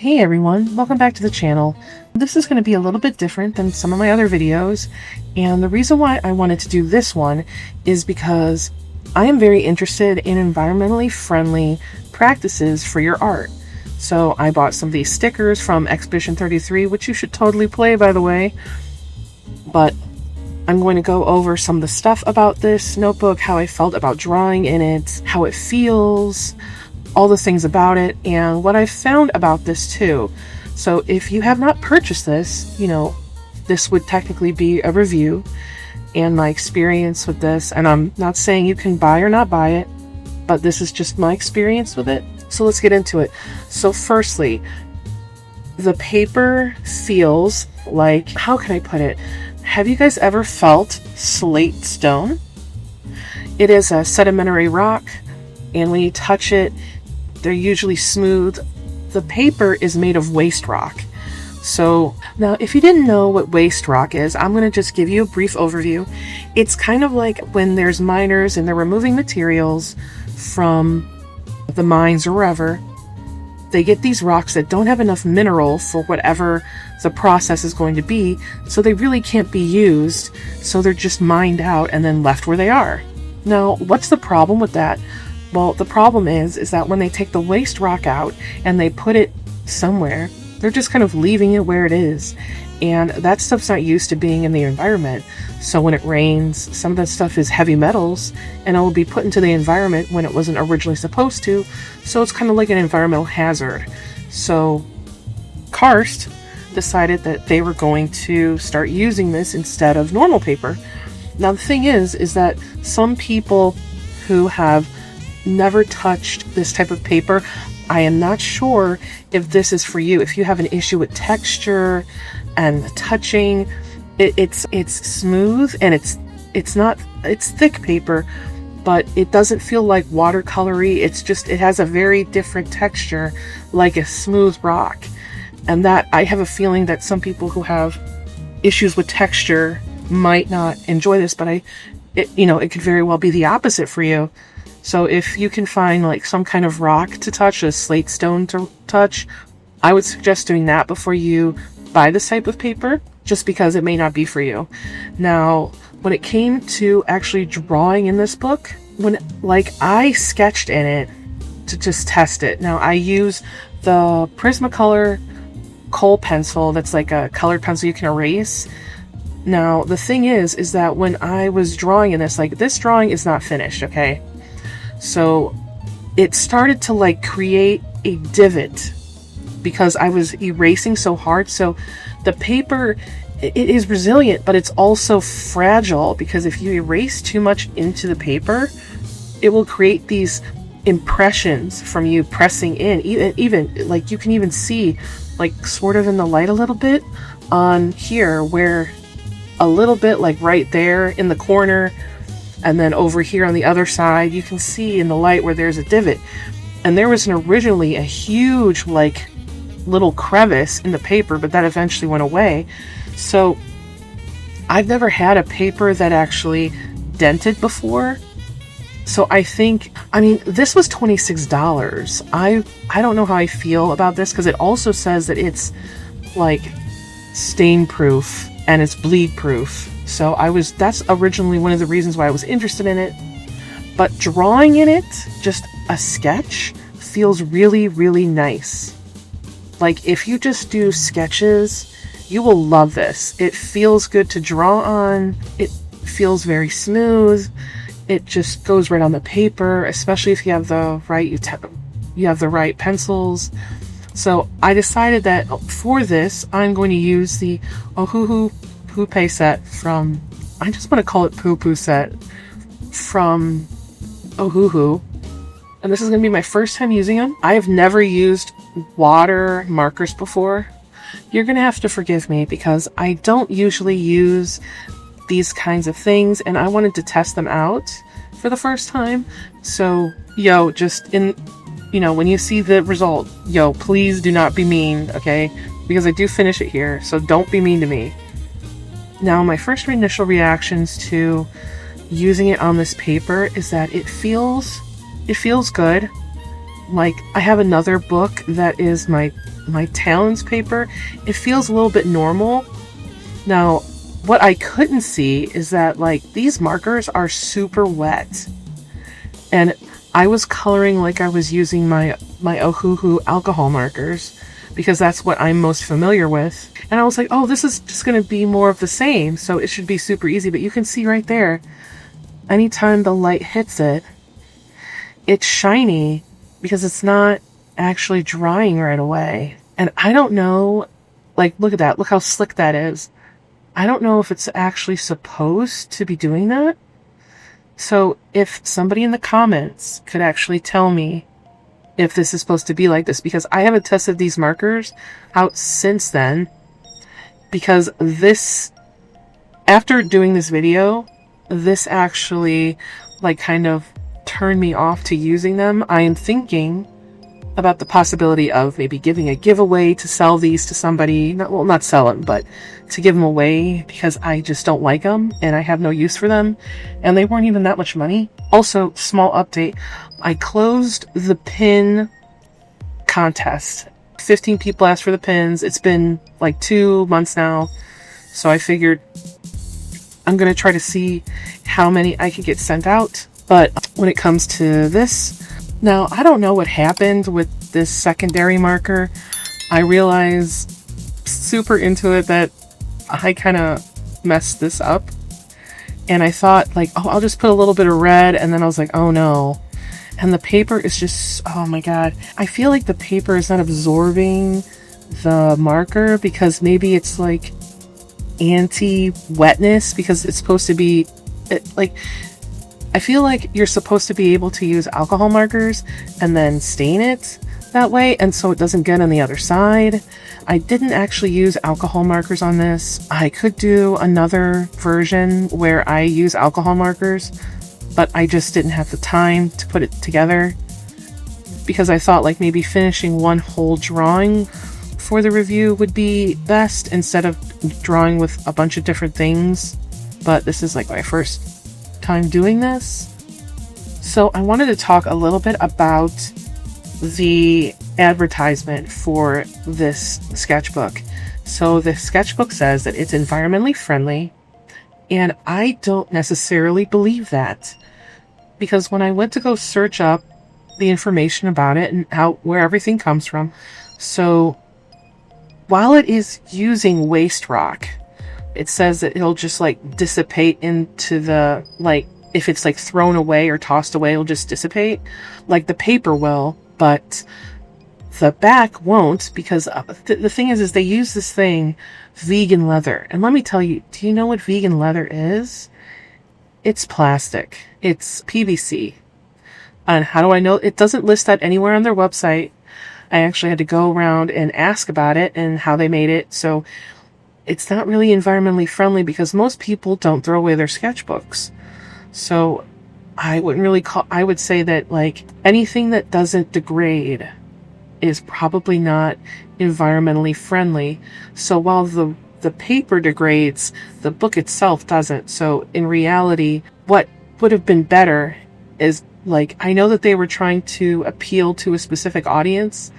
Hey everyone, welcome back to the channel. This is going to be a little bit different than some of my other videos, and the reason why I wanted to do this one is because I am very interested in environmentally friendly practices for your art. So I bought some of these stickers from Expedition 33, which you should totally play, by the way. But I'm going to go over some of the stuff about this notebook, how I felt about drawing in it, how it feels, all the things about it, and what I found about this too. So if you have not purchased this, this would technically be a review and my experience with this. And I'm not saying you can buy or not buy it, but this is just my experience with it. So let's get into it. So firstly, the paper feels like, how can I put it? Have you guys ever felt slate stone? It is a sedimentary rock, and when you touch it, they're usually smooth. The paper is made of waste rock. So now, if you didn't know what waste rock is, I'm going to just give you a brief overview. It's kind of like when there's miners and they're removing materials from the mines or wherever. They get these rocks that don't have enough mineral for whatever the process is going to be, so they really can't be used, so they're just mined out and then left where they are. Now, what's the problem with that? Well, the problem is that when they take the waste rock out and they put it somewhere, they're just kind of leaving it where it is. And that stuff's not used to being in the environment. So when it rains, some of that stuff is heavy metals, and it will be put into the environment when it wasn't originally supposed to. So it's kind of like an environmental hazard. So Karst decided that they were going to start using this instead of normal paper. Now the thing is that some people who have never touched this type of paper, I am not sure if this is for you. If you have an issue with texture and touching, it's smooth, and it's thick paper, but it doesn't feel like watercolory. It has a very different texture, like a smooth rock. And that, I have a feeling that some people who have issues with texture might not enjoy this, but it could very well be the opposite for you. So if you can find like some kind of rock to touch, a slate stone to touch, I would suggest doing that before you buy this type of paper, just because it may not be for you. Now, when it came to actually drawing in this book, I sketched in it to just test it. Now, I use the Prismacolor kohl pencil that's like a colored pencil you can erase. Now, the thing is that when I was drawing in this drawing is not finished, okay? So it started to create a divot because I was erasing so hard. So the paper, it is resilient, but it's also fragile, because if you erase too much into the paper, it will create these impressions from you pressing in. Even you can even see sort of in the light a little bit on here, where a little bit right there in the corner, and then over here on the other side, you can see in the light where there's a divot. And there was originally a huge little crevice in the paper, but that eventually went away. So I've never had a paper that actually dented before. So this was $26. I don't know how I feel about this, because it also says that it's stain proof and it's bleed proof. So that's originally one of the reasons why I was interested in it. But drawing in it, just a sketch, feels really, really nice. If you just do sketches, you will love this. It feels good to draw on. It feels very smooth. It just goes right on the paper, especially if you have the right pencils. So I decided that for this, I'm going to use the Ohuhu Poupée set from, I just want to call it Poo Poo set from Ohuhu. And this is going to be my first time using them. I have never used water markers before. You're going to have to forgive me, because I don't usually use these kinds of things, and I wanted to test them out for the first time. So, when you see the result, please do not be mean, okay? Because I do finish it here, so don't be mean to me. Now, my first initial reactions to using it on this paper is that it feels good. like I have another book that is my Talons paper. It feels a little bit normal. Now, what I couldn't see is that like these markers are super wet. And I was coloring like I was using my Ohuhu alcohol markers because that's what I'm most familiar with. And I was like, oh, this is just going to be more of the same, so it should be super easy. But you can see right there, anytime the light hits it, it's shiny because it's not actually drying right away. And I don't know, like, look at that. Look how slick that is. I don't know if it's actually supposed to be doing that. So if somebody in the comments could actually tell me if this is supposed to be like this, because I haven't tested these markers out since then, because this, after doing this video, this actually like kind of turned me off to using them. I am thinking about the possibility of maybe giving a giveaway to sell these to somebody. Not sell them, but to give them away, because I just don't like them and I have no use for them, and they weren't even that much money. Also, small update, I closed the pin contest. 15 people asked for the pins. It's been like 2 months now, so I figured I'm gonna try to see how many I can get sent out. But when it comes to this, now I don't know what happened with this secondary marker. I realize super into it that I kind of messed this up, and I thought like, oh, I'll just put a little bit of red, and then I was like, oh no. And the paper is just, oh my god, I feel like the paper is not absorbing the marker, because maybe it's like anti-wetness, because it's supposed to be like, I feel like you're supposed to be able to use alcohol markers and then stain it that way, and so it doesn't get on the other side. I didn't actually use alcohol markers on this. I could do another version where I use alcohol markers, but I just didn't have the time to put it together, because I thought like maybe finishing one whole drawing for the review would be best instead of drawing with a bunch of different things. But this is like my first time doing this, so I wanted to talk a little bit about the advertisement for this sketchbook. So the sketchbook says that it's environmentally friendly, and I don't necessarily believe that, because when I went to go search up the information about it and where everything comes from, so while it is using waste rock, it says that it'll just like dissipate into the, like, if it's like thrown away or tossed away, it'll just dissipate like the paper will, but the back won't, because the thing is they use this thing, vegan leather. And let me tell you, do you know what vegan leather is? It's plastic. It's PVC. And how do I know? It doesn't list that anywhere on their website. I actually had to go around and ask about it and how they made it. So it's not really environmentally friendly, because most people don't throw away their sketchbooks. So I would say that like anything that doesn't degrade is probably not environmentally friendly. So while the paper degrades, the book itself doesn't. So in reality, what would have been better is, like, I know that they were trying to appeal to a specific audience,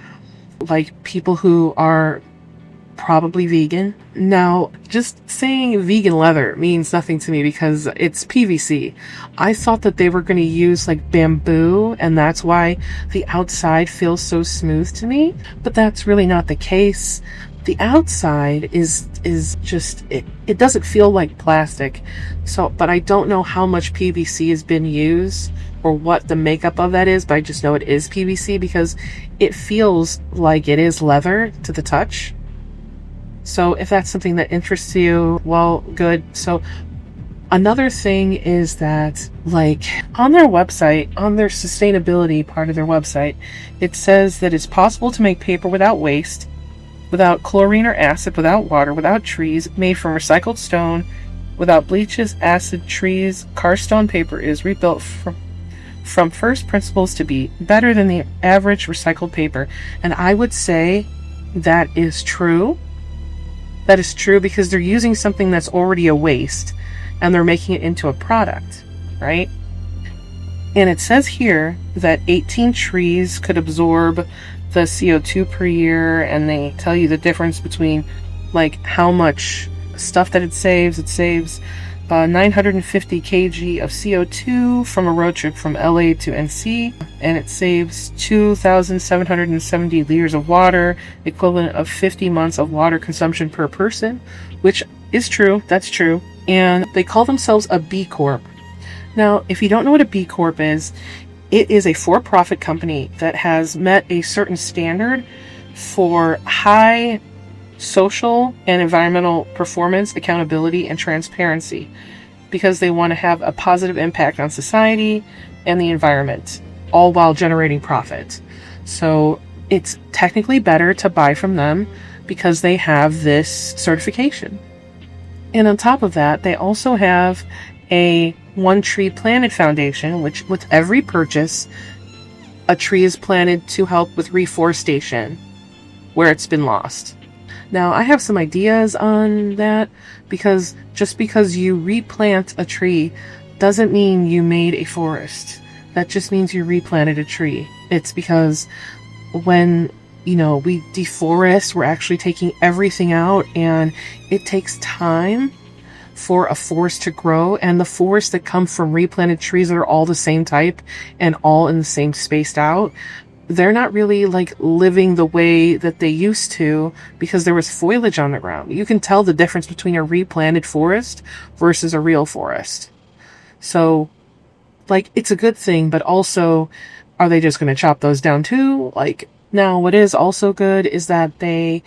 like people who are probably vegan. Now, just saying vegan leather means nothing to me because it's PVC. I thought that they were going to use like bamboo, and that's why the outside feels so smooth to me, but that's really not the case. The outside is just, it doesn't feel like plastic. So, but I don't know how much PVC has been used or what the makeup of that is, but I just know it is PVC because it feels like it is leather to the touch. So if that's something that interests you, well, good. So another thing is that, like, on their website, on their sustainability part of their website, it says that it's possible to make paper without waste, without chlorine or acid, without water, without trees, made from recycled stone, without bleaches, acid, trees. Karst stone paper is rebuilt from first principles to be better than the average recycled paper. And I would say that is true. That is true because they're using something that's already a waste and they're making it into a product, right? And it says here that 18 trees could absorb the CO2 per year, and they tell you the difference between like how much stuff that it saves. It saves 950 kg of CO2 from a road trip from LA to NC, and it saves 2,770 liters of water, equivalent of 50 months of water consumption per person, which is true. That's true. And they call themselves a B Corp. Now, if you don't know what a B Corp is, it is a for-profit company that has met a certain standard for high social and environmental performance, accountability, and transparency, because they want to have a positive impact on society and the environment, all while generating profit. So it's technically better to buy from them because they have this certification. And on top of that, they also have a One Tree Planted Foundation, which with every purchase, a tree is planted to help with reforestation where it's been lost. Now, I have some ideas on that, because just because you replant a tree doesn't mean you made a forest. That just means you replanted a tree. It's because when, we deforest, we're actually taking everything out, and it takes time for a forest to grow, and the forests that come from replanted trees that are all the same type and all in the same spaced out, they're not really like living the way that they used to, because there was foliage on the ground. You can tell the difference between a replanted forest versus a real forest. So like, it's a good thing, but also, are they just going to chop those down too? Now what is also good is that they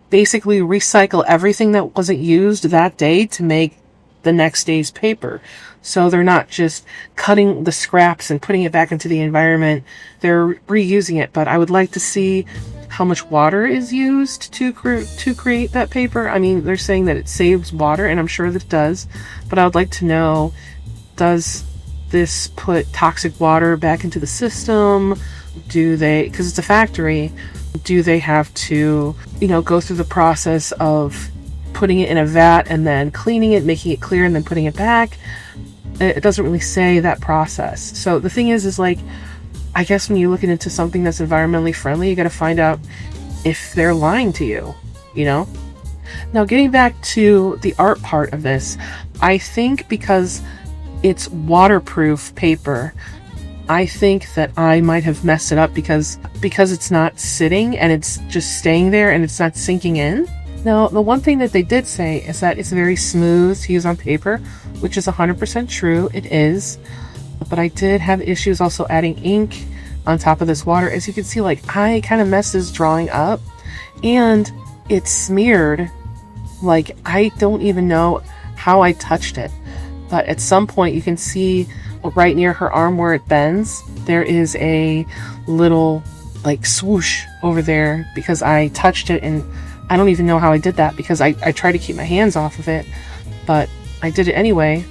basically recycle everything that wasn't used that day to make the next day's paper. So they're not just cutting the scraps and putting it back into the environment. They're reusing it. But I would like to see how much water is used to create that paper. I mean, they're saying that it saves water, and I'm sure that it does. But I would like to know, does this put toxic water back into the system? Because it's a factory, do they have to, go through the process of putting it in a vat and then cleaning it, making it clear, and then putting it back? It doesn't really say that process. So the thing is I guess when you're looking into something that's environmentally friendly, you got to find out if they're lying to you, Now, getting back to the art part of this, I think because it's waterproof paper, I think that I might have messed it up because it's not sitting and it's just staying there and it's not sinking in. Now, the one thing that they did say is that it's very smooth to use on paper, which is 100% true. It is. But I did have issues also adding ink on top of this water. As you can see, I kind of messed this drawing up, and it's smeared. I don't even know how I touched it. But at some point you can see right near her arm where it bends, there is a little swoosh over there because I touched it, and I don't even know how I did that because I try to keep my hands off of it, but I did it anyway.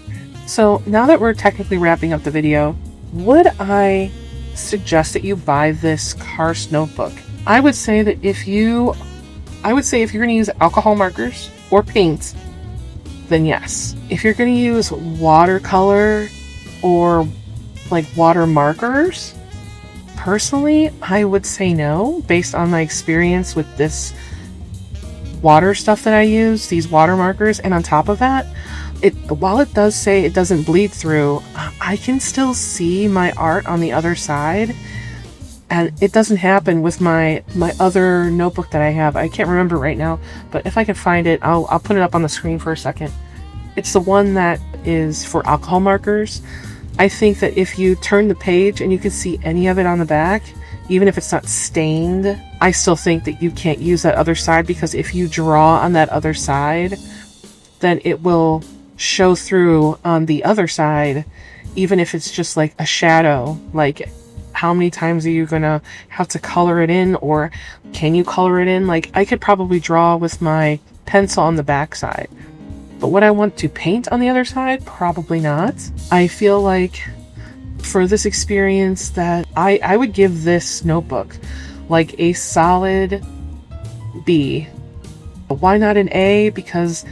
So now that we're technically wrapping up the video, would I suggest that you buy this Karst notebook? I would say if you're going to use alcohol markers or paint, then yes. If you're going to use watercolor or water markers, personally, I would say no, based on my experience with this water stuff that I use, these water markers. And on top of that, while it does say it doesn't bleed through, I can still see my art on the other side. And it doesn't happen with my other notebook that I have. I can't remember right now, but if I can find it, I'll put it up on the screen for a second. It's the one that is for alcohol markers. I think that if you turn the page and you can see any of it on the back, even if it's not stained, I still think that you can't use that other side, because if you draw on that other side, then it will show through on the other side, even if it's just a shadow. How many times are you gonna have to color it in, or can you color it in? I could probably draw with my pencil on the back side, but would I want to paint on the other side? Probably not. I feel like for this experience that I would give this notebook a solid B. Why not an A? Because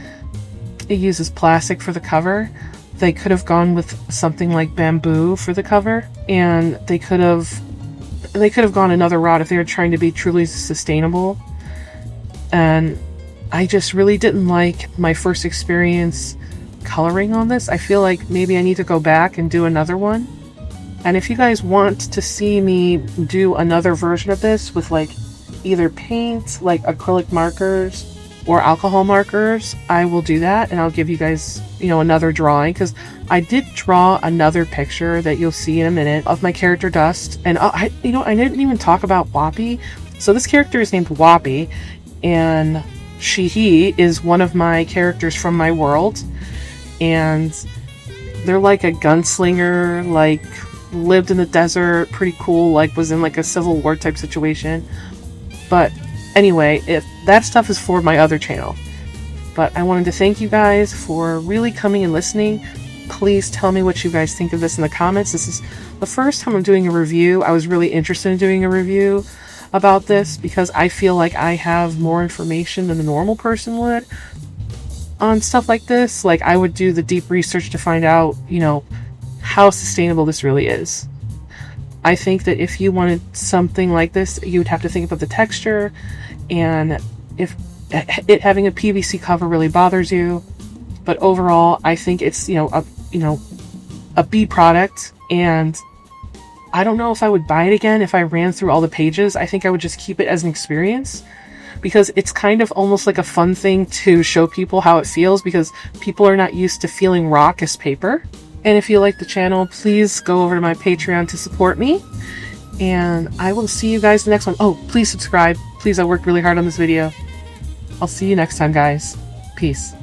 it uses plastic for the cover, they could have gone with something like bamboo for the cover, and they could have gone another route if they were trying to be truly sustainable. And I just really didn't like my first experience coloring on this. I feel like maybe I need to go back and do another one. And if you guys want to see me do another version of this with like either paint, like acrylic markers or alcohol markers, I will do that, and I'll give you guys, you know, another drawing, because I did draw another picture that you'll see in a minute of my character Dust. And I didn't even talk about Whoppy. So this character is named Whoppy, and he is one of my characters from my world, and they're like a gunslinger, like lived in the desert, pretty cool, like was in like a Civil War type situation. But anyway, if that stuff is for my other channel. But I wanted to thank you guys for really coming and listening. Please tell me what you guys think of this in the comments. This is the first time I'm doing a review. I was really interested in doing a review about this because I feel like I have more information than the normal person would on stuff like this. Like, I would do the deep research to find out, you know, how sustainable this really is. I think that if you wanted something like this, you would have to think about the texture, and if it having a PVC cover really bothers you. But overall, I think it's, a B product, and I don't know if I would buy it again if I ran through all the pages. I think I would just keep it as an experience, because it's kind of almost like a fun thing to show people how it feels, because people are not used to feeling rock as paper. And if you like the channel, please go over to my Patreon to support me. And I will see you guys in the next one. Oh, please subscribe. Please, I worked really hard on this video. I'll see you next time, guys. Peace.